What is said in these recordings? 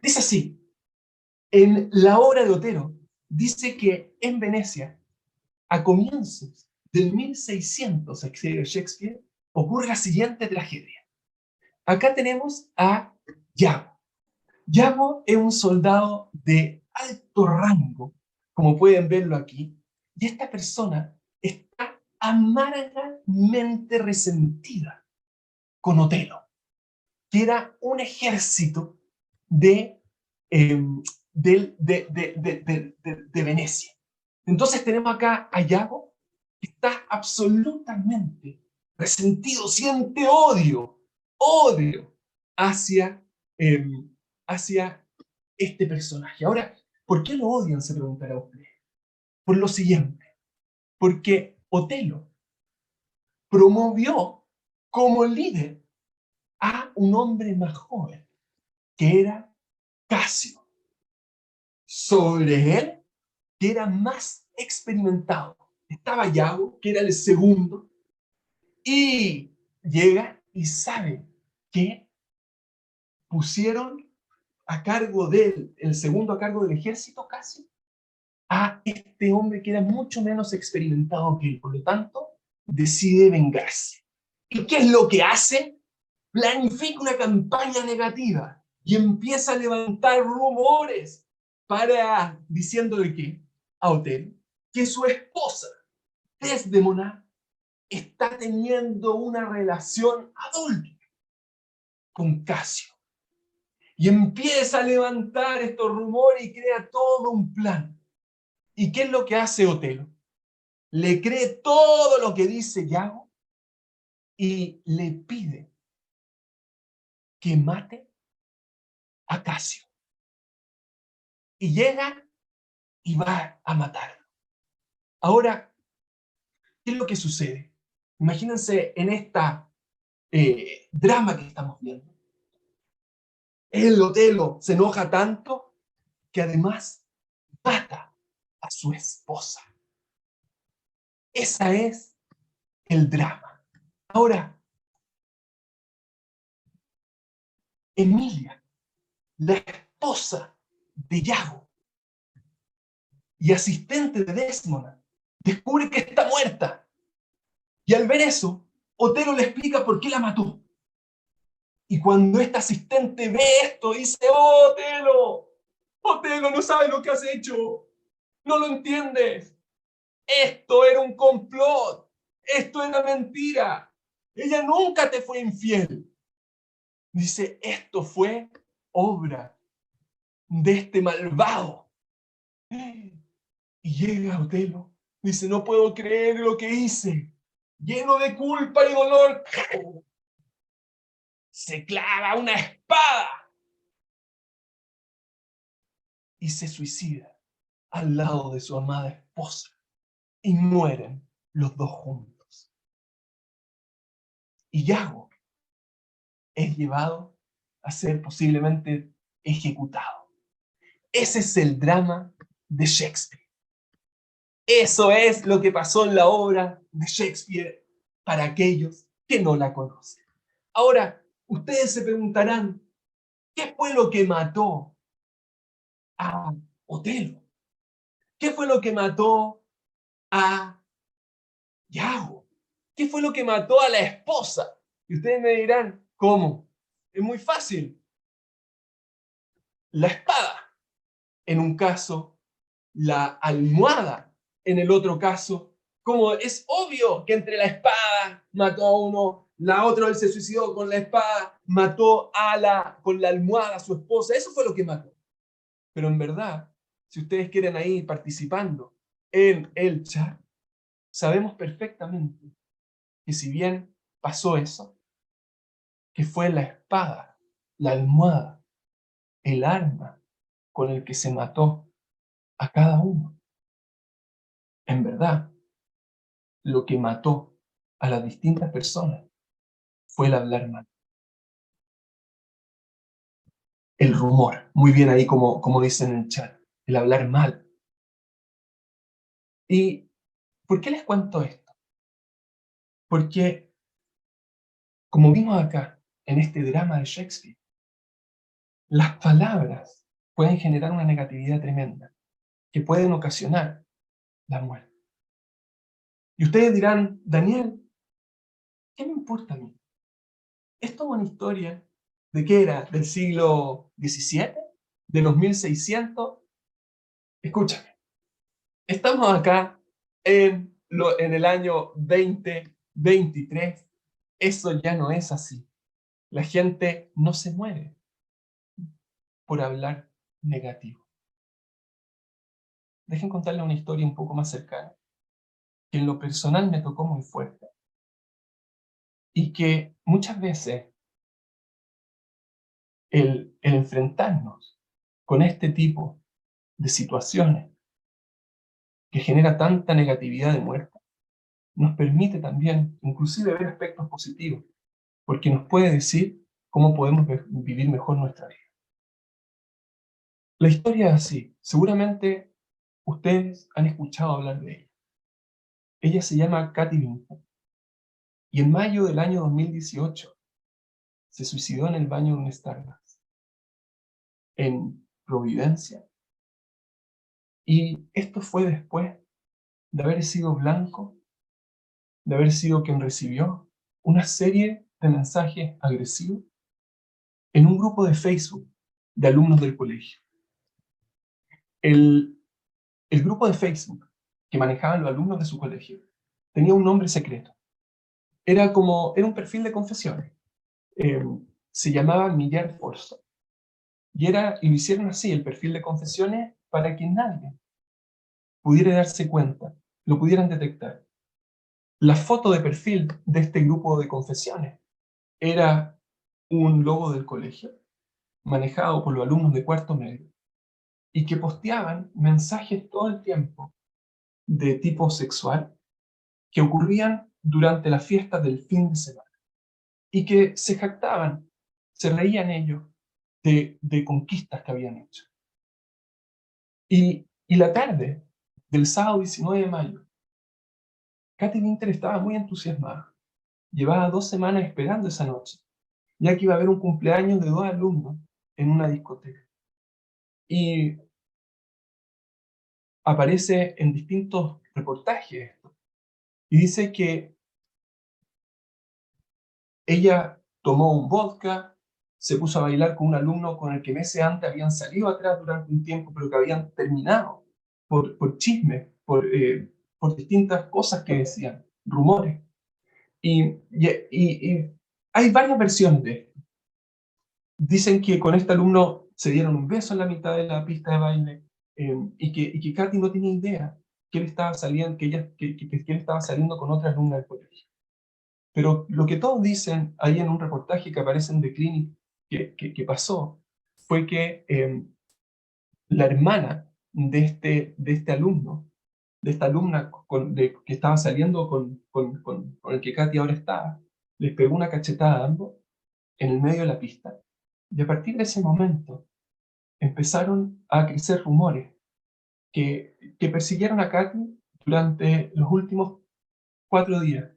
Dice así, en la obra de Otelo, dice que en Venecia, a comienzos del 1600, escribe Shakespeare, ocurre la siguiente tragedia. Acá tenemos a Yago. Yago es un soldado de alto rango, como pueden verlo aquí, y esta persona está amargamente resentida con Otelo, que era un ejército de, eh, de Venecia. Entonces tenemos acá a Yago, que está absolutamente resentido, siente odio hacia, eh, hacia este personaje. Ahora, ¿por qué lo odian? Se preguntará usted. Por lo siguiente, porque Otelo promovió como líder a un hombre más joven, que era Casio. Sobre él, que era más experimentado, estaba Yago, que era el segundo, y llega y sabe que pusieron a cargo del, el segundo a cargo del ejército Casio, a este hombre que era mucho menos experimentado que él. Por lo tanto, decide vengarse. ¿Y qué es lo que hace? Planifica una campaña negativa y empieza a levantar rumores para diciéndole que a Otelo que su esposa, Desdemona, está teniendo una relación adulta con Casio. Y empieza a levantar estos rumores y crea todo un plan. ¿Y qué es lo que hace Otelo? Le cree todo lo que dice Yago y le pide que mate a Casio. Y llega y va a matarlo. Ahora, ¿qué es lo que sucede? Imagínense en esta drama que estamos viendo. El Otelo se enoja tanto que además mata a su esposa. Esa es el drama. Ahora, Emilia, la esposa de Yago y asistente de Desmond, descubre que está muerta. Y al ver eso, Otelo le explica por qué la mató. Y cuando esta asistente ve esto, dice, ¡Oh, Otelo! Otelo, no sabes lo que has hecho. No lo entiendes. Esto era un complot. Esto era mentira. Ella nunca te fue infiel. Dice, esto fue obra de este malvado. Y llega Otelo. Dice, no puedo creer lo que hice. Lleno de culpa y dolor, se clava una espada y se suicida al lado de su amada esposa. Y mueren los dos juntos. Y Yago es llevado a ser posiblemente ejecutado. Ese es el drama de Shakespeare. Eso es lo que pasó en la obra de Shakespeare para aquellos que no la conocen. Ahora, ustedes se preguntarán, ¿qué fue lo que mató a Otelo? ¿Qué fue lo que mató a Yago? ¿Qué fue lo que mató a la esposa? Y ustedes me dirán, ¿cómo? Es muy fácil. La espada, en un caso, la almohada, en el otro caso. Como es obvio que entre la espada mató a uno, la otra él se suicidó con la espada, mató con la almohada a su esposa, eso fue lo que mató. Pero en verdad, si ustedes quieren ahí participando en el chat, sabemos perfectamente que si bien pasó eso, que fue la espada, la almohada, el arma con el que se mató a cada uno. En verdad, lo que mató a las distintas personas fue el hablar mal. El rumor, muy bien ahí como dicen en el chat, el hablar mal. ¿Y por qué les cuento esto? Porque, como vimos acá, en este drama de Shakespeare, Las palabras pueden generar una negatividad tremenda, que pueden ocasionar la muerte. Y ustedes dirán, Daniel, ¿qué me importa a mí? ¿Esto es una historia de qué era? ¿Del siglo XVII? ¿De los 1600? Escúchame, estamos acá en el año 2023. Eso ya no es así. La gente no se muere por hablar negativo. Dejen contarle una historia un poco más cercana, que en lo personal me tocó muy fuerte y que muchas veces el enfrentarnos con este tipo de situaciones que genera tanta negatividad de muerte, nos permite también inclusive ver aspectos positivos, porque nos puede decir cómo podemos vivir mejor nuestra vida. La historia es así, seguramente ustedes han escuchado hablar de ella. Ella se llama Katy Vincent y en mayo del año 2018 se suicidó en el baño de un Starbucks en Providencia. Y esto fue después de haber sido blanco, de haber sido quien recibió una serie de mensajes agresivos en un grupo de Facebook de alumnos del colegio. El, el grupo de Facebook que manejaban los alumnos de su colegio tenía un nombre secreto. Era un perfil de confesiones. Eh, Se llamaba Millar Forzo. Y lo hicieron así, el perfil de confesiones, para que nadie pudiera darse cuenta, lo pudieran detectar. La foto de perfil de este grupo de confesiones era un logo del colegio, manejado por los alumnos de cuarto medio, y que posteaban mensajes todo el tiempo de tipo sexual que ocurrían durante las fiestas del fin de semana, y que se jactaban, se reían ellos de conquistas que habían hecho. Y la tarde del sábado 19 de mayo, Katy Winter estaba muy entusiasmada. Llevaba 2 semanas esperando esa noche, ya que iba a haber un cumpleaños de 2 alumnos en una discoteca. Y aparece en distintos reportajes esto. Y dice que ella tomó un vodka, se puso a bailar con un alumno con el que meses antes habían salido atrás durante un tiempo, pero que habían terminado por chisme, por distintas cosas que decían, rumores. Y hay varias versiones de esto. Dicen que con este alumno se dieron un beso en la mitad de la pista de baile, y que Katy no tenía idea que él estaba saliendo, que él estaba saliendo con otra alumna del colegio. Pero lo que todos dicen ahí en un reportaje que aparece en The Clinic que pasó fue que la hermana de este alumno, de esta alumna que estaba saliendo con el que Katy ahora estaba, les pegó una cachetada a ambos en el medio de la pista. Y a partir de ese momento empezaron a crecer rumores que persiguieron a Katy durante los últimos 4 días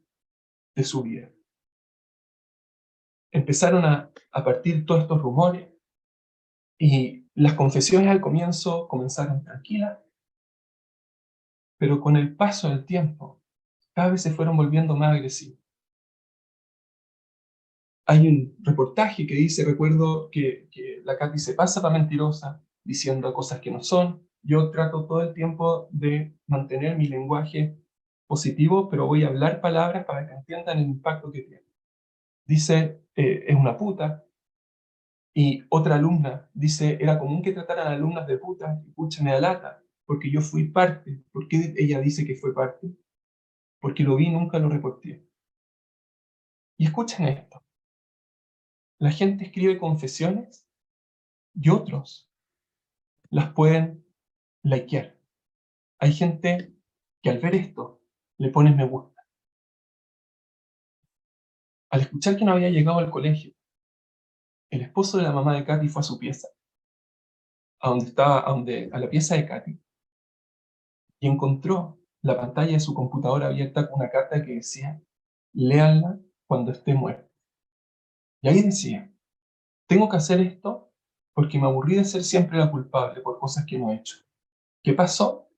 de su vida. Empezaron a partir todos estos rumores y las confesiones al comienzo comenzaron tranquilas, pero con el paso del tiempo cada vez se fueron volviendo más agresivos. Hay un reportaje que dice, recuerdo, que la Katy se pasa para mentirosa, diciendo cosas que no son. Yo trato todo el tiempo de mantener mi lenguaje positivo, pero voy a hablar palabras para que entiendan el impacto que tiene. Dice, es una puta. Y otra alumna dice, era común que trataran a alumnas de puta, y pucha, me da lata, porque yo fui parte. ¿Por qué ella dice que fue parte? Porque lo vi y nunca lo reporté. Y escuchen esto, la gente escribe confesiones y otros las pueden likear. Hay gente que al ver esto le pone me gusta. Al escuchar que no había llegado al colegio, el esposo de la mamá de Katy fue a su pieza, a la pieza de Katy, y encontró la pantalla de su computadora abierta con una carta que decía, léanla cuando esté muerta. Y ahí decía, tengo que hacer esto porque me aburrí de ser siempre la culpable por cosas que no he hecho. ¿Qué pasó?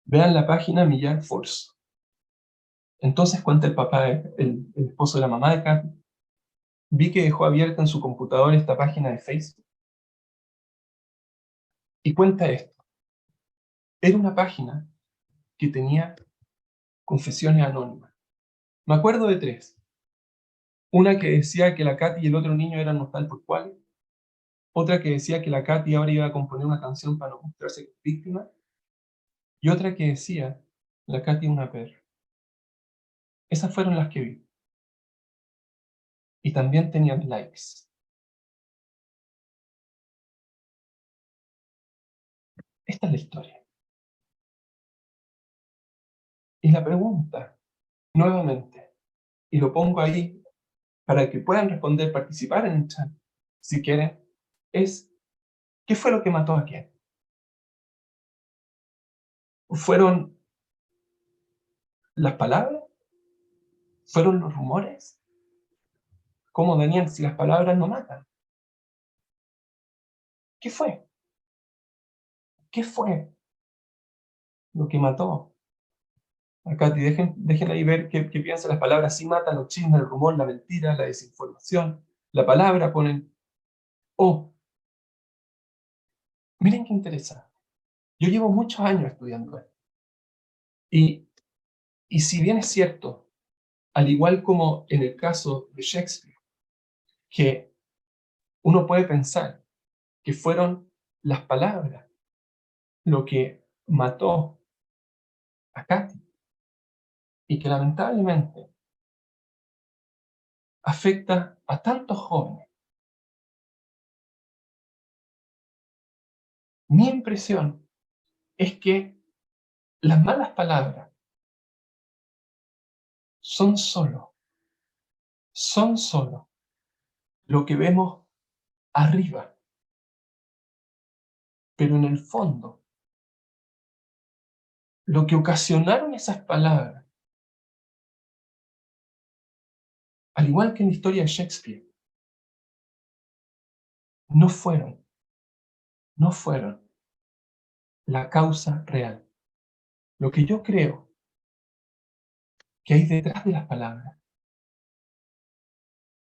Vean la página Millar Force. Entonces cuenta el papá, el esposo de la mamá de Katy, vi que dejó abierta en su computador esta página de Facebook y cuenta esto. Era una página que tenía confesiones anónimas. Me acuerdo de tres. Una que decía que la Katy y el otro niño eran no tal por cual. Otra que decía que la Katy ahora iba a componer una canción para no mostrarse víctima. Y otra que decía, la Katy es una perra. Esas fueron las que vi. Y también tenían likes. Esta es la historia. Y la pregunta, nuevamente, y lo pongo ahí para que puedan responder, participar en el chat, si quieren, es, ¿qué fue lo que mató a quién? ¿Fueron las palabras? ¿Fueron los rumores? ¿Cómo, Daniel, si las palabras no matan? ¿Qué fue? ¿Qué fue lo que mató a Katy? Dejen ahí ver qué piensan. Las palabras sí matan, los chismes, el rumor, la mentira, la desinformación. La palabra ponen, oh, miren qué interesa. Yo llevo muchos años estudiando esto. Y, y si bien es cierto, al igual como en el caso de Shakespeare, que uno puede pensar que fueron las palabras lo que mató a Katy y que lamentablemente afecta a tantos jóvenes. Mi impresión es que las malas palabras son solo lo que vemos arriba, pero en el fondo, lo que ocasionaron esas palabras, al igual que en la historia de Shakespeare, no fueron, no fueron la causa real. Lo que yo creo que hay detrás de las palabras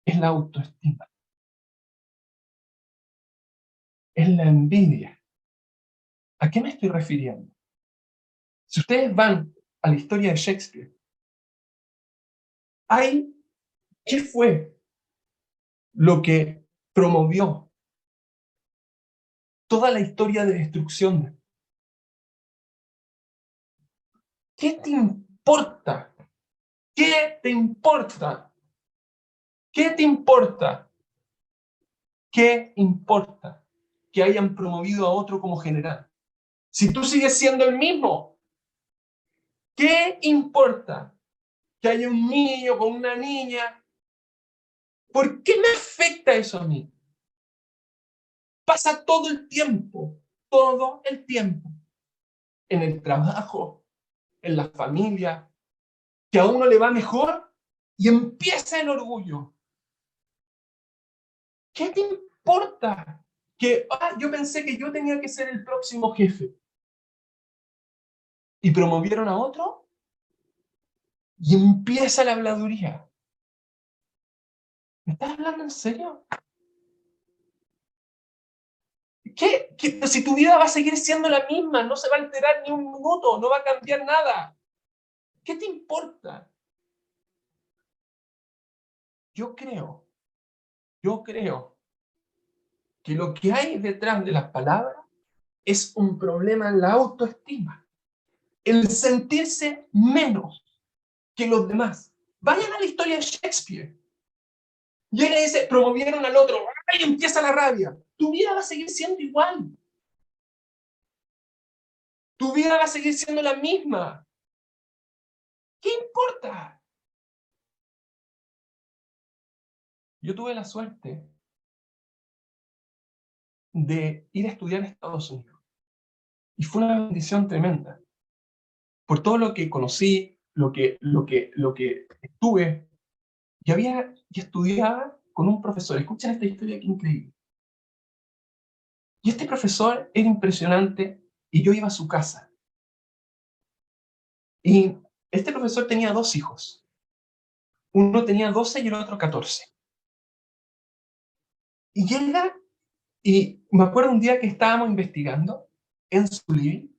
es la autoestima, es la envidia. ¿A qué me estoy refiriendo? Si ustedes van a la historia de Shakespeare, ¿qué fue lo que promovió toda la historia de destrucción? ¿Qué te importa? ¿Qué te importa? ¿Qué te importa? ¿Qué importa que hayan promovido a otro como general? Si tú sigues siendo el mismo, ¿qué importa que haya un niño con una niña? ¿Por qué me afecta eso a mí? Pasa todo el tiempo, en el trabajo, en la familia, que a uno le va mejor y empieza el orgullo. ¿Qué te importa? Que yo pensé que yo tenía que ser el próximo jefe. Y promovieron a otro y empieza la habladuría. ¿Me estás hablando en serio? Si tu vida va a seguir siendo la misma, no se va a alterar ni un minuto, no va a cambiar nada. ¿Qué te importa? Yo creo, yo creo que lo que hay detrás de las palabras es un problema en la autoestima, el sentirse menos que los demás. Vayan a la historia de Shakespeare. Y él le dice, promovieron al otro, ¡ay! Empieza la rabia. Tu vida va a seguir siendo igual. Tu vida va a seguir siendo la misma. ¿Qué importa? Yo tuve la suerte de ir a estudiar a Estados Unidos. Y fue una bendición tremenda. Por todo lo que conocí, lo que estuve, y estudiaba con un profesor. Escuchen esta historia que increíble. Y este profesor era impresionante y yo iba a su casa. Y este profesor tenía 2 hijos. Uno tenía 12 y el otro 14. Y llega, y me acuerdo un día que estábamos investigando en su living,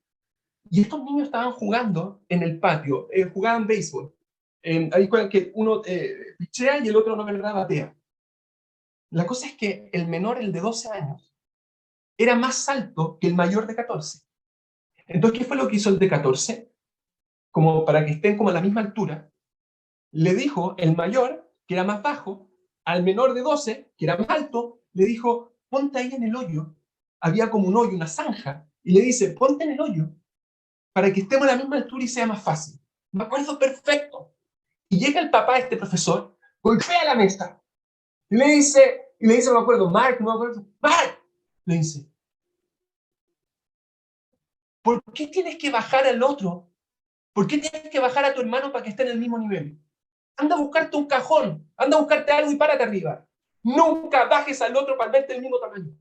y estos niños estaban jugando en el patio, jugaban béisbol. Ahí que uno pichea y el otro no, ¿verdad?, batea. La cosa es que el menor, el de 12 años, era más alto que el mayor de 14. Entonces, ¿qué fue lo que hizo el de 14? Como para que estén como a la misma altura, le dijo el mayor, que era más bajo, al menor de 12, que era más alto, le dijo, ponte ahí en el hoyo. Había como un hoyo, una zanja, y le dice, ponte en el hoyo para que estemos a la misma altura y sea más fácil. Me acuerdo perfecto. Y llega el papá de este profesor, golpea la mesa, y le dice, me acuerdo, Mark, no me acuerdo, Mark, le dice, ¿por qué tienes que bajar al otro? ¿Por qué tienes que bajar a tu hermano para que esté en el mismo nivel? Anda a buscarte un cajón, anda a buscarte algo y párate arriba. Nunca bajes al otro para verte el mismo tamaño.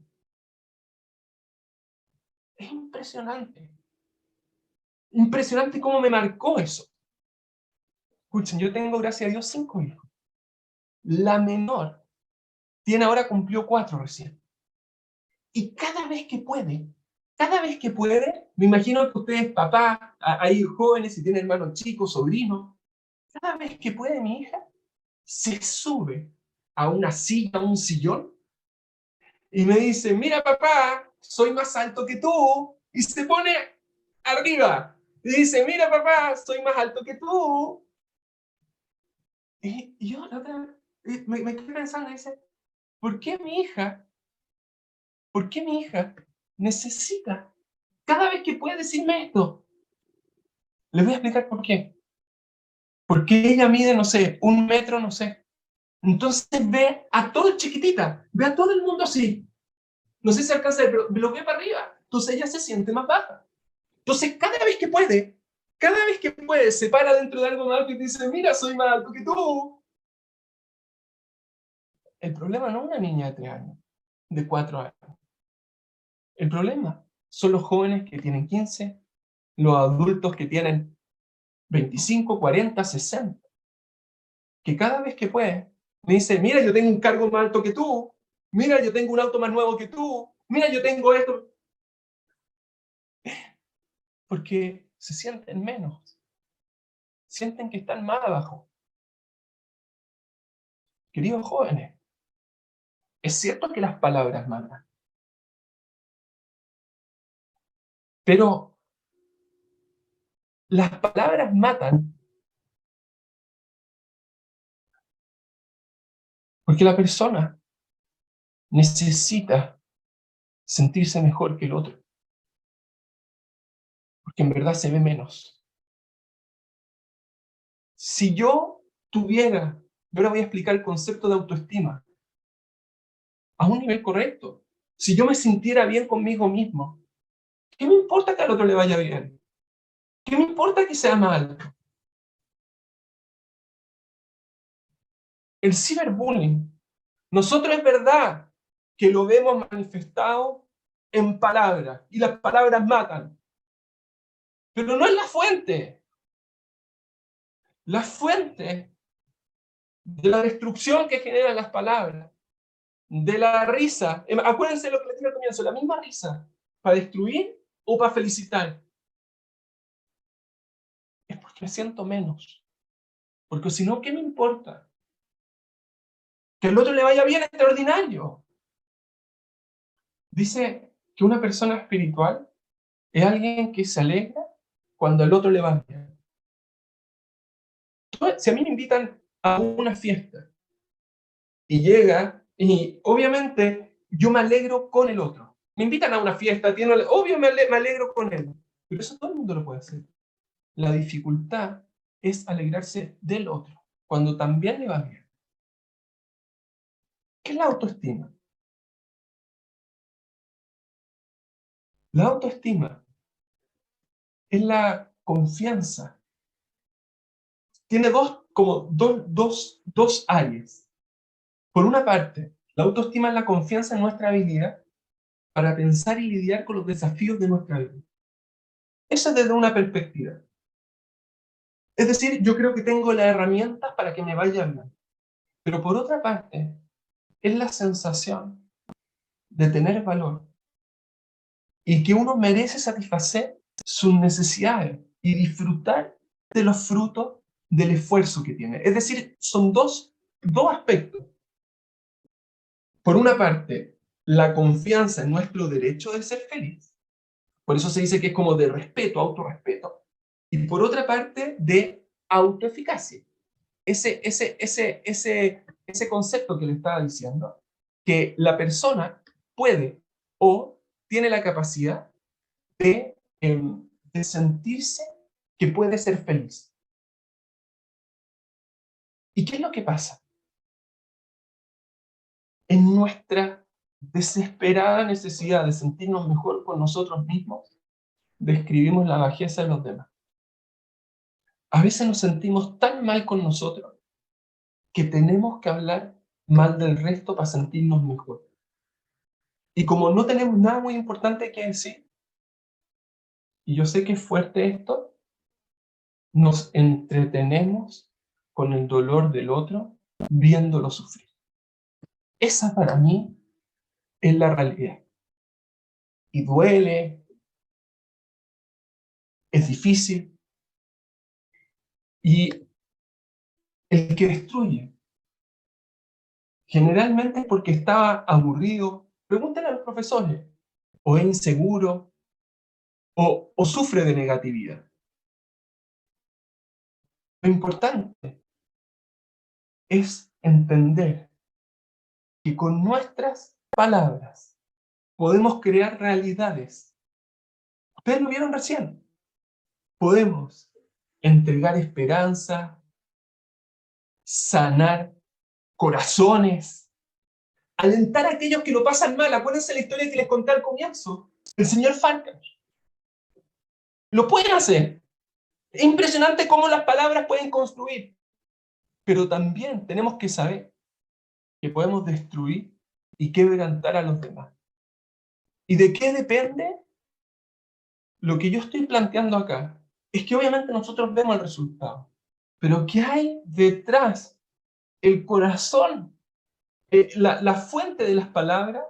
Es impresionante. Impresionante cómo me marcó eso. Escuchen, yo tengo, gracias a Dios, 5 hijos. La menor tiene ahora, cumplió 4 recién. Y cada vez que puede, me imagino que ustedes, papá, hay jóvenes y tienen hermanos chicos, sobrinos, cada vez que puede mi hija, se sube a una silla, a un sillón, y me dice, mira papá, soy más alto que tú, y se pone arriba. Y dice, mira papá, soy más alto que tú. Y yo me quedé pensando, dice, ¿por qué mi hija, por qué mi hija necesita cada vez que puede decirme esto? Les voy a explicar por qué. Porque ella mide, no sé, 1 metro, no sé. Entonces ve a todo chiquitita, ve a todo el mundo así. No sé si alcanza a ver, pero lo ve para arriba. Entonces ella se siente más baja. Entonces cada vez que puede, se para dentro de algo más alto y dice, mira, soy más alto que tú. El problema no es una niña de 3 años, de 4 años. El problema son los jóvenes que tienen 15, los adultos que tienen 25, 40, 60, que cada vez que puede, me dice, mira, yo tengo un cargo más alto que tú, mira, yo tengo un auto más nuevo que tú, mira, yo tengo esto, porque se sienten menos, sienten que están más abajo. Queridos jóvenes, es cierto que las palabras matan, pero las palabras matan porque la persona necesita sentirse mejor que el otro, porque en verdad se ve menos. Si yo tuviera, yo ahora voy a explicar el concepto de autoestima, a un nivel correcto, si yo me sintiera bien conmigo mismo, ¿qué me importa que al otro le vaya bien? ¿Qué me importa que sea mal? El ciberbullying, nosotros es verdad que lo vemos manifestado en palabras, y las palabras matan, pero no es la fuente. La fuente de la destrucción que generan las palabras, de la risa. Acuérdense lo que les dije al comienzo, la misma risa, para destruir o para felicitar. Es porque me siento menos. Porque si no, ¿qué me importa? Que al otro le vaya bien, extraordinario. Dice que una persona espiritual es alguien que se alegra cuando al otro le va bien. Si a mí me invitan a una fiesta y llega, y obviamente yo me alegro con el otro. Me invitan a una fiesta, obvio me alegro con él, pero eso todo el mundo lo puede hacer. La dificultad es alegrarse del otro, cuando también le va bien. ¿Qué es la autoestima? La autoestima es la confianza. Tiene dos áreas. Por una parte, la autoestima es la confianza en nuestra habilidad para pensar y lidiar con los desafíos de nuestra vida. Eso es desde una perspectiva. Es decir, yo creo que tengo las herramientas para que me vaya bien. Pero por otra parte, es la sensación de tener valor y que uno merece satisfacer sus necesidades y disfrutar de los frutos del esfuerzo que tiene. Es decir, son dos aspectos. Por una parte, la confianza en nuestro derecho de ser feliz. Por eso se dice que es como de respeto, autorrespeto. Y por otra parte, de autoeficacia. Ese concepto que le estaba diciendo, que la persona puede o tiene la capacidad de sentirse que puede ser feliz. ¿Y qué es lo que pasa? En nuestra desesperada necesidad de sentirnos mejor con nosotros mismos, describimos la bajeza de los demás. A veces nos sentimos tan mal con nosotros que tenemos que hablar mal del resto para sentirnos mejor. Y como no tenemos nada muy importante que decir, y yo sé que es fuerte esto, nos entretenemos con el dolor del otro viéndolo sufrir. Esa para mí es la realidad. Y duele, es difícil. Y el que destruye, generalmente es porque estaba aburrido. Pregúntale a los profesores. O es inseguro, o sufre de negatividad. Lo importante es entender que con nuestras palabras podemos crear realidades. Ustedes lo vieron recién. Podemos entregar esperanza, sanar corazones, alentar a aquellos que lo pasan mal. Acuérdense la historia que les conté al comienzo. El señor Farkas. Lo pueden hacer. Es impresionante cómo las palabras pueden construir. Pero también tenemos que saber que podemos destruir y quebrantar a los demás. ¿Y de qué depende? Lo que yo estoy planteando acá es que obviamente nosotros vemos el resultado, pero ¿qué hay detrás? El corazón, la fuente de las palabras,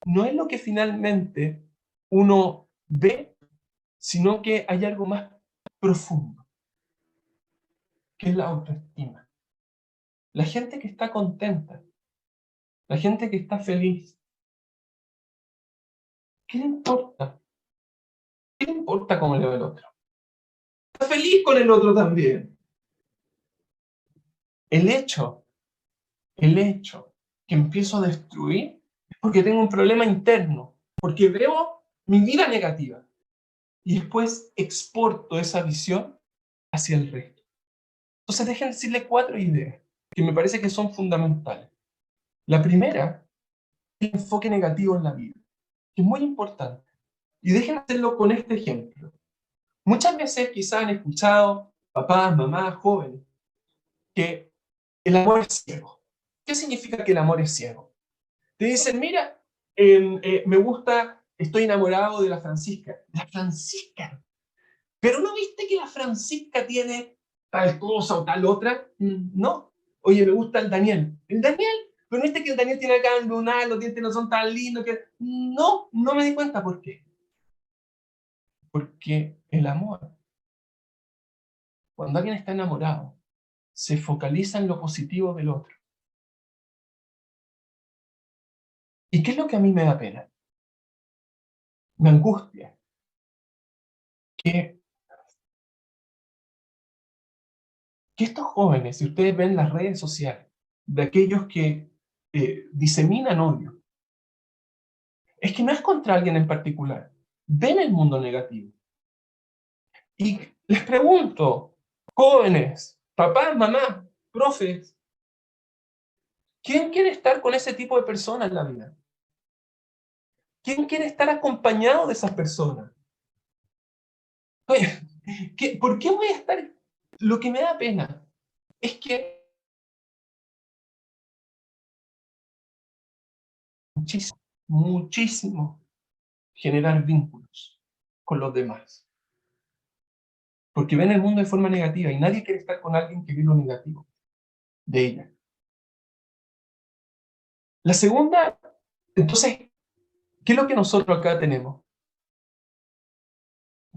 no es lo que finalmente uno ve, sino que hay algo más profundo, que es la autoestima. La gente que está contenta, la gente que está feliz, ¿qué le importa? ¿Qué le importa cómo le va el otro? Está feliz con el otro también. El hecho, el hecho que empiezo a destruir es porque tengo un problema interno, porque veo mi vida negativa y después exporto esa visión hacia el resto. Entonces dejen decirle 4 ideas que me parece que son fundamentales. La primera es el enfoque negativo en la vida, que es muy importante. Y dejen hacerlo con este ejemplo. Muchas veces quizás han escuchado papás, mamás, jóvenes, que el amor es ciego. ¿Qué significa que el amor es ciego? Te dicen, mira, me gusta, estoy enamorado de la Francisca. La Francisca. Pero ¿no viste que la Francisca tiene tal cosa o tal otra? No. Oye, me gusta el Daniel. ¿El Daniel? ¿Pero no viste que el Daniel tiene acá un lunar, los dientes no son tan lindos? Que... No, no me di cuenta. ¿Por qué? Porque el amor, cuando alguien está enamorado, se focaliza en lo positivo del otro. ¿Y qué es lo que a mí me da pena? Me angustia que, que estos jóvenes, si ustedes ven las redes sociales, de aquellos que diseminan odio, es que no es contra alguien en particular. Ven el mundo negativo. Y les pregunto, jóvenes, papás, mamás, profes, ¿quién quiere estar con ese tipo de personas en la vida? ¿Quién quiere estar acompañado de esas personas? Oye, ¿por qué voy a estar? Lo que me da pena es que muchísimo, muchísimo. generar vínculos con los demás. Porque ven el mundo de forma negativa y nadie quiere estar con alguien que ve lo negativo de ella. La segunda, entonces, ¿qué es lo que nosotros acá tenemos?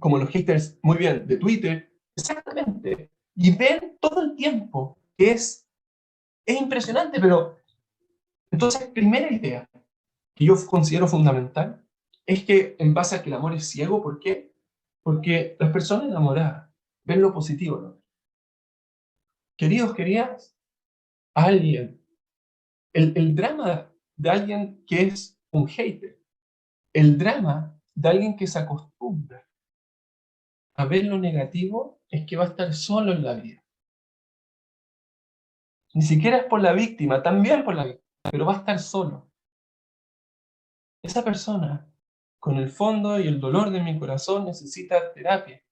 Como los haters, muy bien, de Twitter, exactamente. Y ven todo el tiempo, que es impresionante, pero entonces, primera idea que yo considero fundamental es que en base a que el amor es ciego, ¿por qué? Porque las personas enamoradas ven lo positivo, ¿no? Queridos, queridas, alguien, el drama de alguien que es un hater, el drama de alguien que se acostumbra a ver lo negativo es que va a estar solo en la vida. Ni siquiera es por la víctima, también por la víctima, pero va a estar solo. Esa persona, con el fondo y el dolor de mi corazón, necesita terapia.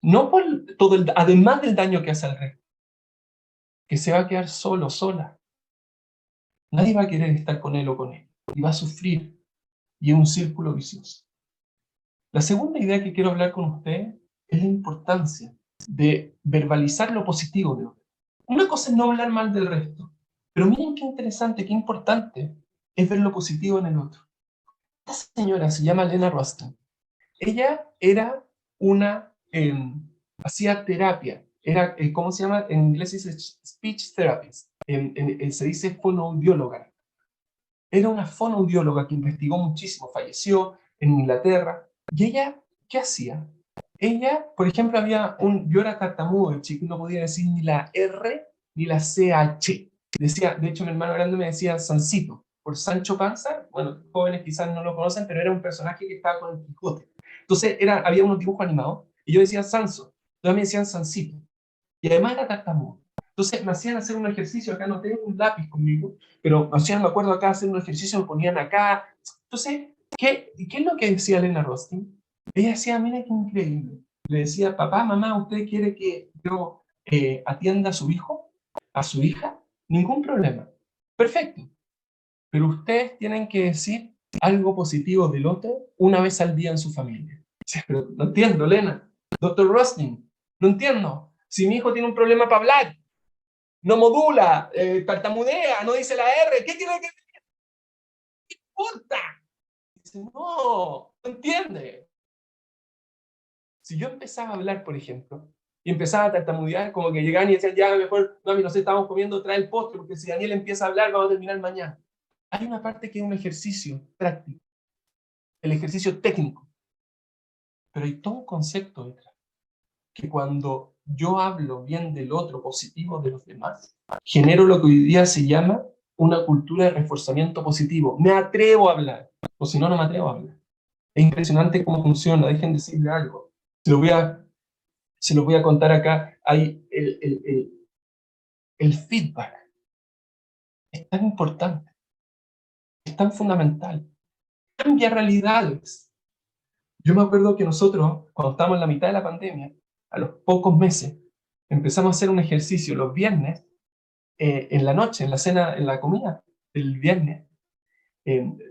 No por todo además del daño que hace al resto, que se va a quedar solo, sola. Nadie va a querer estar con él o con él. Y va a sufrir. Y es un círculo vicioso. La segunda idea que quiero hablar con usted es la importancia de verbalizar lo positivo de otro. Una cosa es no hablar mal del resto, pero miren qué interesante, qué importante es ver lo positivo en el otro. Esta señora se llama Lena Ruskin. Ella era una, hacía terapia, era, ¿cómo se llama? En inglés se dice speech therapist, se dice fonoaudióloga. Era una fonoaudióloga que investigó muchísimo, falleció en Inglaterra. ¿Y ella qué hacía? Ella, por ejemplo, yo era tartamudo de chico y no podía decir ni la R ni la CH. Decía, de hecho, mi hermano grande me decía Sancito, por Sancho Panza. Bueno, jóvenes quizás no lo conocen, pero era un personaje que estaba con el Quijote. Entonces, había unos dibujos animados y yo decía Sanso. Entonces me decían Sancito. Y además era tartamudo. Entonces me hacían hacer un ejercicio, acá no tengo un lápiz conmigo, pero me hacían, me acuerdo acá, hacer un ejercicio, me ponían acá. Entonces, ¿qué es lo que decía Lena Ruskin? Ella decía, mira qué increíble. Le decía, papá, mamá, ¿usted quiere que yo atienda a su hijo, a su hija? Ningún problema. Perfecto. Pero ustedes tienen que decir algo positivo del otro una vez al día en su familia. Sí, pero no entiendo, Lena. Doctor Ruskin, no entiendo. Si mi hijo tiene un problema para hablar, no modula, tartamudea, no dice la R, ¿qué tiene que ver? ¿Qué importa? Dice, no entiende. Si yo empezaba a hablar, por ejemplo, y empezaba a tartamudear, como que llegaban y decían, ya mejor, mami, no sé, estamos comiendo, trae el postre, porque si Daniel empieza a hablar, vamos a terminar mañana. Hay una parte que es un ejercicio práctico, el ejercicio técnico, pero hay todo un concepto detrás, que cuando yo hablo bien del otro, positivo de los demás, genero lo que hoy día se llama una cultura de reforzamiento positivo. Me atrevo a hablar, o si no, no me atrevo a hablar. Es impresionante cómo funciona, dejen de decirle algo. Se lo voy a contar acá. Hay el feedback. Es tan importante, es tan fundamental. Cambia realidades. Yo me acuerdo que nosotros, cuando estábamos en la mitad de la pandemia, a los pocos meses, empezamos a hacer un ejercicio los viernes, en la noche, en la cena, en la comida del viernes.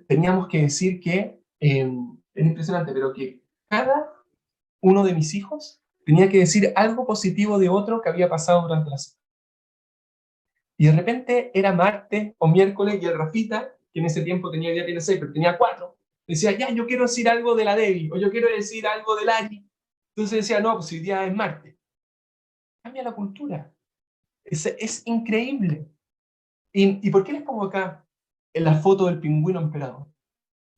Teníamos que decir que, es impresionante, pero que cada uno de mis hijos tenía que decir algo positivo de otro que había pasado durante la semana. Y de repente era martes o miércoles y el Rafita, que en ese tiempo ya tiene 6, pero tenía 4, decía, ya, yo quiero decir algo de la Debbie, o yo quiero decir algo del Ari. Entonces decía, no, pues hoy día es martes. Cambia la cultura. Es increíble. ¿Y por qué les pongo acá en la foto del pingüino emperador?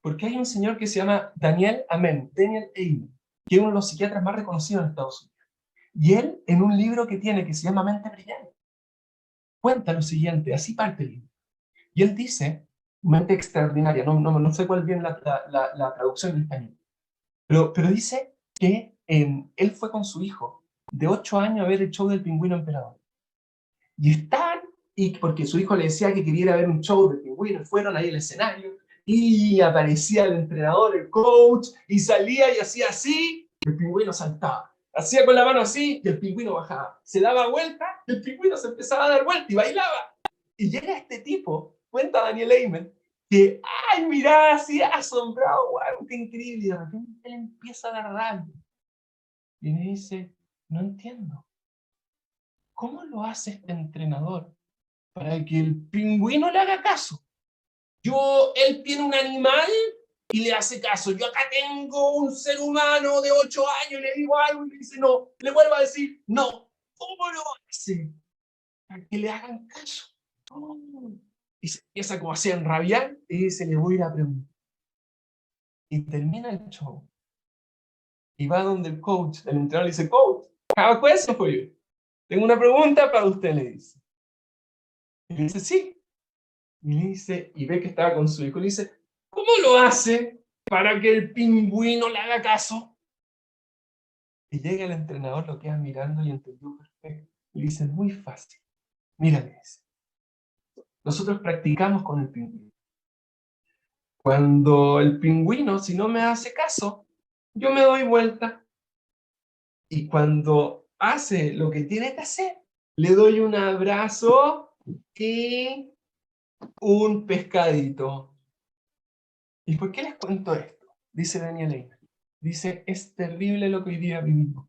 Porque hay un señor que se llama Daniel Amen, Daniel Amen, que es uno de los psiquiatras más reconocidos en Estados Unidos. Y él, en un libro que tiene que se llama Mente Brillante, cuenta lo siguiente, así parte el libro. Y él dice, mente extraordinaria, no sé cuál es bien la traducción en español, pero dice que él fue con su hijo de 8 años a ver el show del pingüino emperador. Y están, y porque su hijo le decía que quería ir a ver un show del pingüino, fueron ahí al escenario, y aparecía el entrenador, el coach, y salía y hacía así, y el pingüino saltaba. Hacía con la mano así, y el pingüino bajaba. Se daba vuelta, y el pingüino se empezaba a dar vuelta y bailaba. Y llega este tipo, cuenta Daniel Amen, que, ay, mirá, así asombrado, wow, qué increíble, y de repente él empieza a dar rabia, y me dice, no entiendo, ¿cómo lo hace este entrenador para que el pingüino le haga caso? Él tiene un animal y le hace caso. Yo acá tengo un ser humano de 8 años y le digo algo y le dice no. Le vuelvo a decir no. ¿Cómo lo hace? Para que le hagan caso. Oh. Y se empieza como así a enrabiar y dice, le voy a ir a preguntar. Y termina el show. Y va donde el coach, el entrenador, le dice, coach, have a question for you. Tengo una pregunta para usted, le dice. Y le dice, sí. Y le dice, y ve que estaba con su hijo, le dice, ¿cómo lo hace para que el pingüino le haga caso? Y llega el entrenador, lo queda mirando y entendió perfecto. Y le dice, muy fácil. Mira, le dice, nosotros practicamos con el pingüino. Cuando el pingüino, si no me hace caso, yo me doy vuelta. Y cuando hace lo que tiene que hacer, le doy un abrazo y un pescadito. ¿Y por qué les cuento esto? Dice Daniel Eyre. Dice, es terrible lo que hoy día vivimos.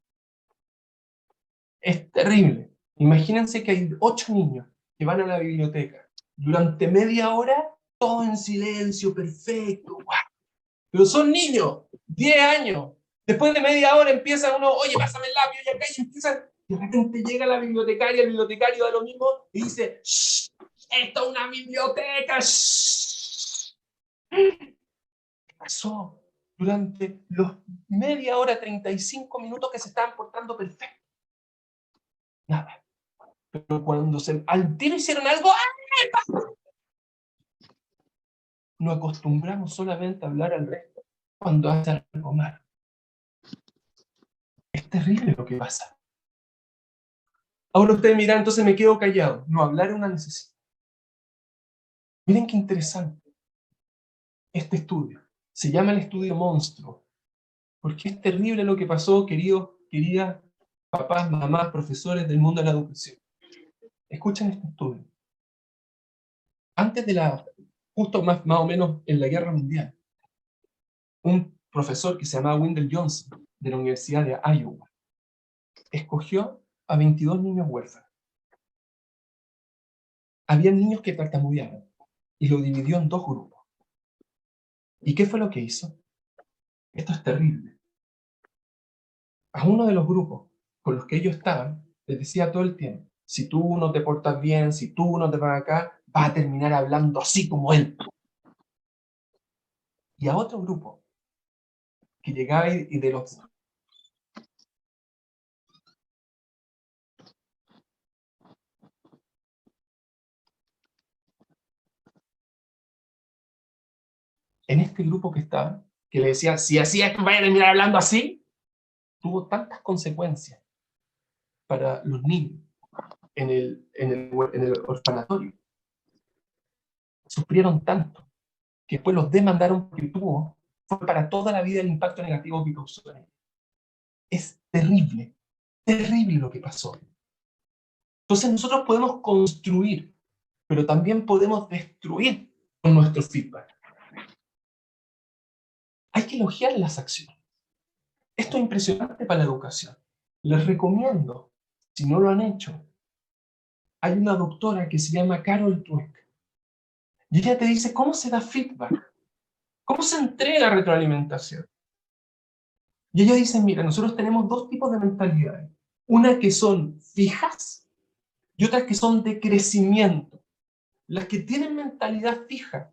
Es terrible. Imagínense que hay 8 niños que van a la biblioteca. Durante media hora, todo en silencio, perfecto. ¡Guau! Pero son niños, 10 años. Después de media hora empieza uno, oye, pásame el lápiz, y acá, y empiezan. Y de repente llega la bibliotecaria, el bibliotecario da lo mismo, y dice, shh, esto es una biblioteca, shh. ¿Qué pasó? Durante los media hora, 35 minutos que se estaban portando perfecto. Nada. Pero cuando al tiro hicieron algo, ¡ay! Nos acostumbramos solamente a hablar al resto cuando hacen algo mal. Es terrible lo que pasa. Ahora usted mira, entonces me quedo callado. No hablar es una necesidad. Miren qué interesante este estudio. Se llama el estudio monstruo. Porque es terrible lo que pasó, queridos, queridas, papás, mamás, profesores del mundo de la educación. Escuchen este estudio. Antes de justo más o menos en la Guerra Mundial, un profesor que se llamaba Wendell Johnson, de la Universidad de Iowa, escogió a 22 niños huérfanos. Había niños que tartamudeaban y lo dividió en 2 grupos. ¿Y qué fue lo que hizo? Esto es terrible. A uno de los grupos con los que ellos estaban, les decía todo el tiempo, si tú no te portas bien, si tú no te vas acá, vas a terminar hablando así como él. Y a otro grupo que llegaba y de los... En este grupo que estaba, que le decía, si así es que vaya a terminar hablando así, tuvo tantas consecuencias para los niños en el orfanatorio. Sufrieron tanto que después los demandaron porque fue para toda la vida el impacto negativo que causó en ellos. Es terrible, terrible lo que pasó. Entonces nosotros podemos construir, pero también podemos destruir con nuestro feedback. Hay que elogiar las acciones. Esto es impresionante para la educación. Les recomiendo, si no lo han hecho, hay una doctora que se llama Carol Dweck. Y ella te dice cómo se da feedback, cómo se entrega retroalimentación. Y ella dice, mira, nosotros tenemos 2 tipos de mentalidades. Una que son fijas y otras que son de crecimiento. Las que tienen mentalidad fija,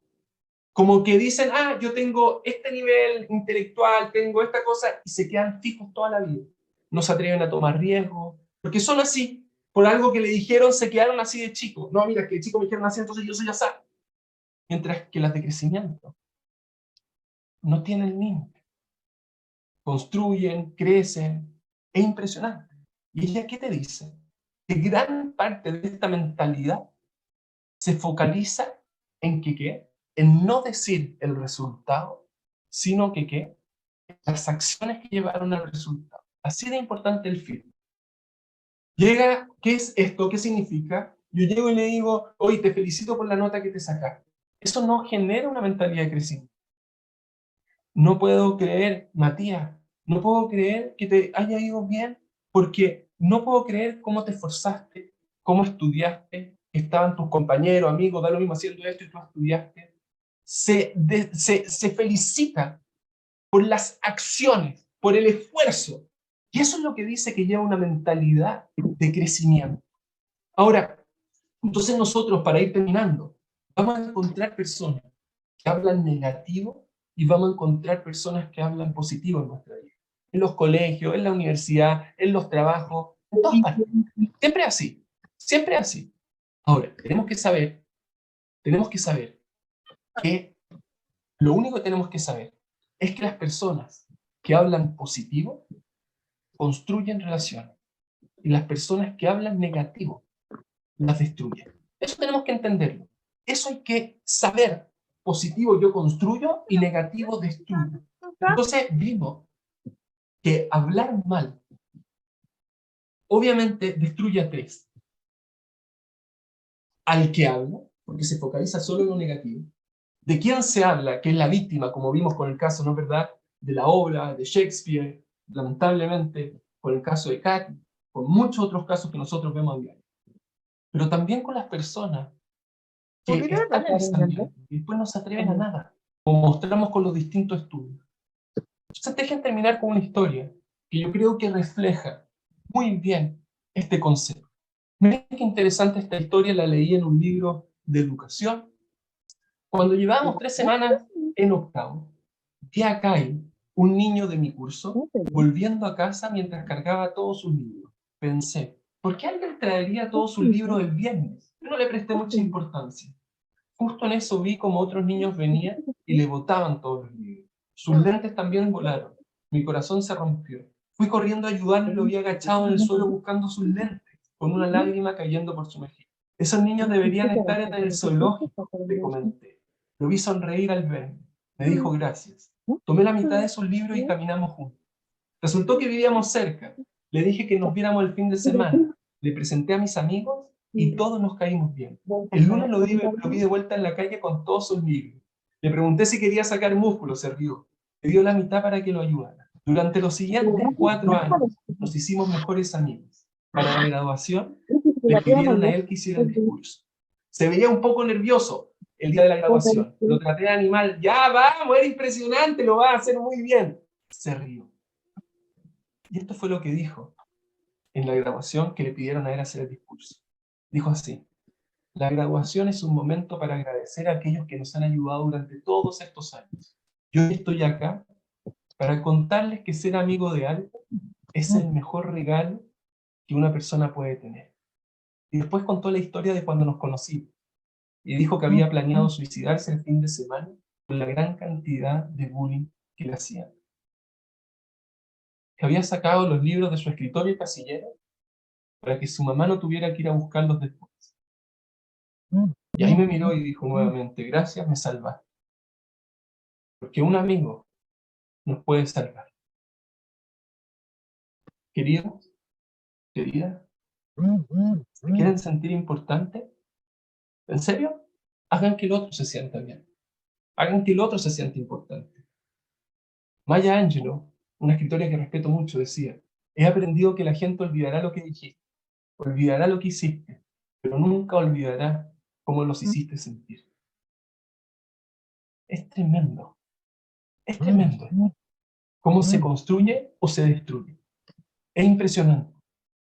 como que dicen, yo tengo este nivel intelectual, tengo esta cosa, y se quedan fijos toda la vida. No se atreven a tomar riesgos, porque son así. Por algo que le dijeron, se quedaron así de chicos. No, mira, que de chico me dijeron así, entonces yo soy así. Mientras que las de crecimiento no tienen límite. Construyen, crecen. Es impresionante. ¿Y ella qué te dice? Que gran parte de esta mentalidad se focaliza en que, ¿qué? En no decir el resultado, sino que, ¿qué? Las acciones que llevaron al resultado. Así de importante el feedback. Llega, ¿qué es esto? ¿Qué significa? Yo llego y le digo, oye, te felicito por la nota que te sacaste. Eso no genera una mentalidad de crecimiento. No puedo creer, Matías, no puedo creer que te haya ido bien, porque no puedo creer cómo te esforzaste, cómo estudiaste, que estaban tus compañeros, amigos, da lo mismo haciendo esto y tú estudiaste. Se felicita por las acciones, por el esfuerzo. Y eso es lo que dice que lleva una mentalidad de crecimiento. Ahora, entonces nosotros, para ir terminando, vamos a encontrar personas que hablan negativo y vamos a encontrar personas que hablan positivo en nuestra vida. En los colegios, en la universidad, en los trabajos, en todas partes. Siempre así, siempre así. Ahora, tenemos que saber que lo único que tenemos que saber es que las personas que hablan positivo construyen relaciones y las personas que hablan negativo las destruyen. Eso tenemos que entenderlo. Eso hay que saber. Positivo yo construyo y negativo destruyo. Entonces vimos que hablar mal obviamente destruye a tres. Al que habla, porque se focaliza solo en lo negativo. ¿De quién se habla? Que es la víctima, como vimos con el caso, ¿no es verdad?, de la obra, de Shakespeare, lamentablemente, con el caso de Kat, con muchos otros casos que nosotros vemos a diario. Pero también con las personas que están en ese ambiente y después no se atreven a nada, como mostramos con los distintos estudios. Entonces dejen terminar con una historia que yo creo que refleja muy bien este concepto. Miren qué interesante esta historia, la leí en un libro de educación. Cuando llevábamos 3 semanas en octavo, vi a Kai, un niño de mi curso, volviendo a casa mientras cargaba todos sus libros. Pensé, ¿por qué alguien traería todos sus libros el viernes? Yo no le presté mucha importancia. Justo en eso vi como otros niños venían y le botaban todos los libros. Sus lentes también volaron. Mi corazón se rompió. Fui corriendo a ayudarlo y lo vi agachado en el suelo buscando sus lentes, con una lágrima cayendo por su mejilla. Esos niños deberían estar en el zoológico, le comenté. Lo vi sonreír al verme. Me dijo gracias. Tomé la mitad de sus libros y caminamos juntos. Resultó que vivíamos cerca. Le dije que nos viéramos el fin de semana. Le presenté a mis amigos y todos nos caímos bien. El lunes lo vi de vuelta en la calle con todos sus libros. Le pregunté si quería sacar músculo, se rió. Le dio la mitad para que lo ayudara. Durante los siguientes 4 años nos hicimos mejores amigos. Para la graduación le pidieron a él que hiciera el discurso. Se veía un poco nervioso el día de la graduación. Lo traté de animal. Ya vamos, era impresionante, lo vas a hacer muy bien. Se rió. Y esto fue lo que dijo en la graduación que le pidieron a él hacer el discurso. Dijo así: la graduación es un momento para agradecer a aquellos que nos han ayudado durante todos estos años. Yo estoy acá para contarles que ser amigo de alguien es el mejor regalo que una persona puede tener. Y después contó la historia de cuando nos conocimos. Y dijo que había planeado suicidarse el fin de semana por la gran cantidad de bullying que le hacían. Que había sacado los libros de su escritorio y casillero para que su mamá no tuviera que ir a buscarlos después. Y ahí me miró y dijo nuevamente: gracias, me salvaste. Porque un amigo nos puede salvar. Queridos, queridas, ¿se quieren sentir importantes? ¿En serio? Hagan que el otro se sienta bien. Hagan que el otro se sienta importante. Maya Angelou, una escritora que respeto mucho, decía: he aprendido que la gente olvidará lo que dijiste, olvidará lo que hiciste, pero nunca olvidará cómo los hiciste sentir. Es tremendo, es tremendo. Cómo se construye o se destruye. Es impresionante.